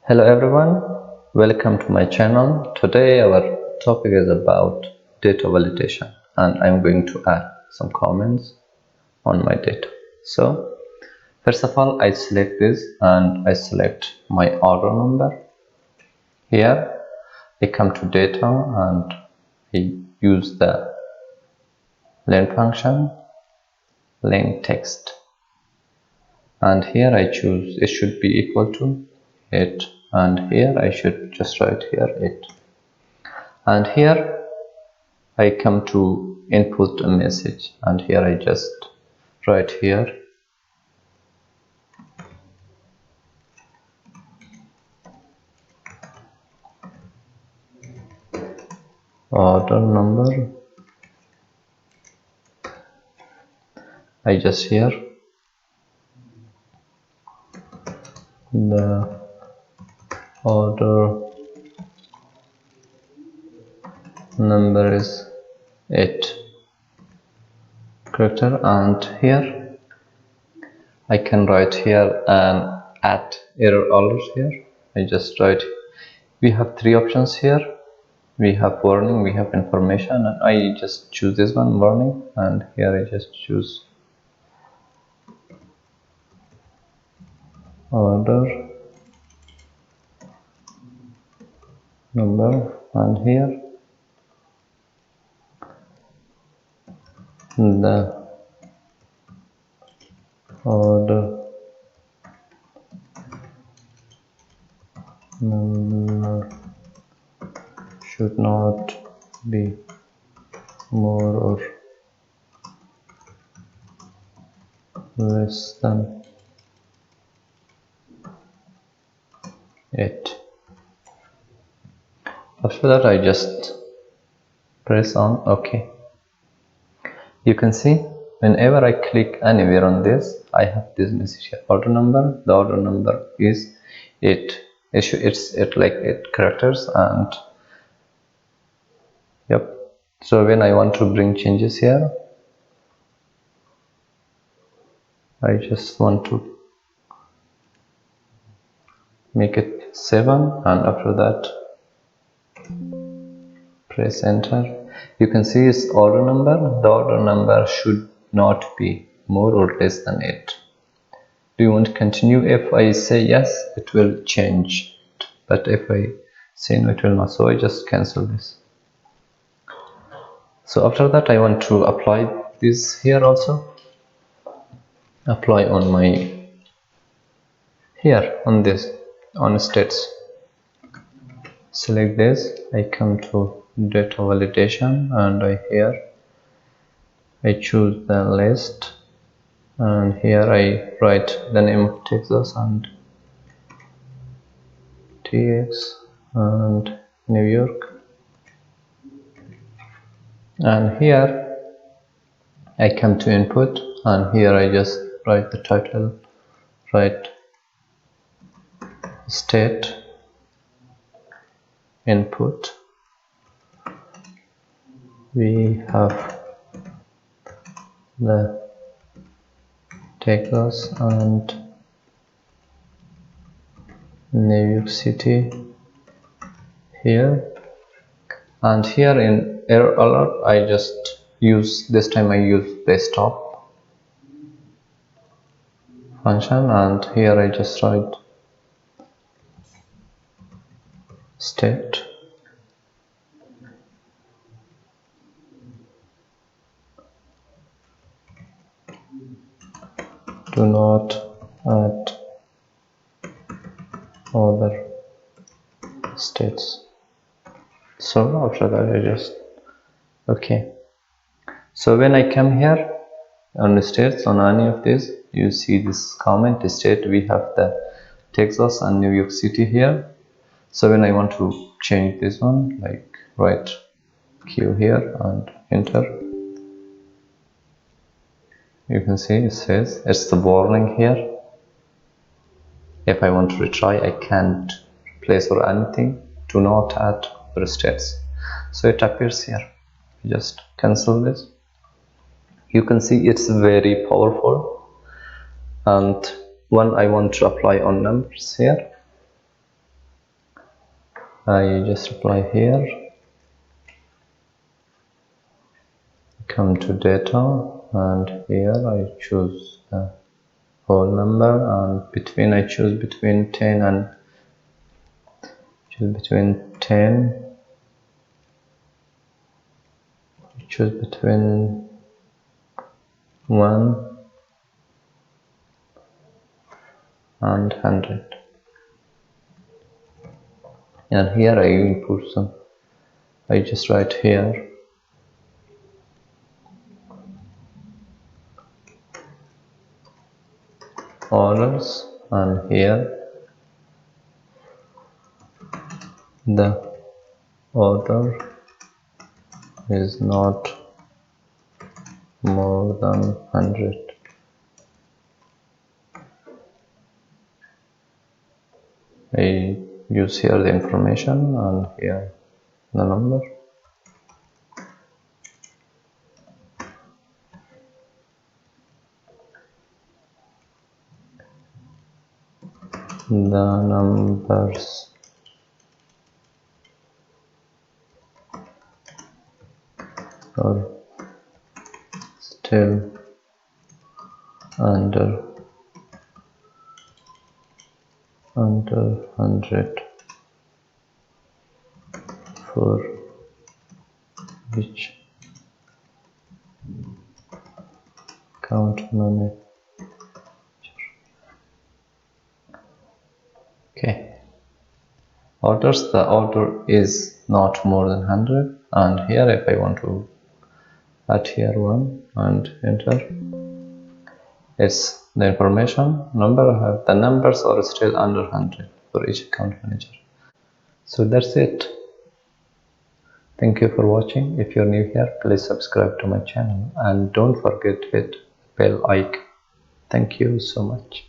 Hello everyone, welcome to my channel. Today our topic is about data validation and I'm going to add some comments on my data. So first of all, I select this and I select my order number. Here I come to data and I use the len function, len text, and here I choose it should be equal to 8, and here I should just write here 8, and here I come to input a message, and here I just write here order number. I just here the order number is 8 character, and here I can write here and add error alert. Here I just write, we have three options here. We have warning, we have information, and I just choose this one, warning, and here I just choose order number, and here the order number should not be more or less than 8. After that I just press on OK. You can see whenever I click anywhere on this, I have this message here, order number. The order number is 8. It's like 8 characters, and yep. So when I want to bring changes here, I just want to make it 7, and after that press enter. You can see it's order number. The order number should not be more or less than 8. Do you want to continue? If I say yes, it will change, but if I say no, it will not. So I just cancel this. So after that I want to apply this here also. Apply on my here on this on states. Select this. I come to data validation, and I choose the list, and here I write the name of Texas and TX and New York, and here I come to input, and here I just write the title, write state input. We have the Texas and New York City here, and here in error alert I just use, this time I use the stop function, and here I just write state do not add other states. So after that I just okay. So when I come here on the states, on any of this, you see this comment state, we have the Texas and New York City here. So when I want to change this one, like write Q here and enter, you can see it says it's the warning here. If I want to retry, I can't replace or anything, do not add other states. So it appears here. Just cancel this. You can see it's very powerful. And when I want to apply on numbers here, I just apply here, come to data, and here I choose the whole number, and between I choose between 10 and between 10, choose between 1 and 100, and here I will put some, I just write here orders, and here the order is not more than 100. I use here the information and here the number. The numbers are still under 100 for each count manager. Okay. Orders, the order is not more than 100, and here if I want to add here 1 and enter, it's the information number I have, the numbers are still under 100 for each account manager. So that's it. Thank you for watching. If you're new here, please subscribe to my channel and don't forget to hit bell icon. Thank you so much.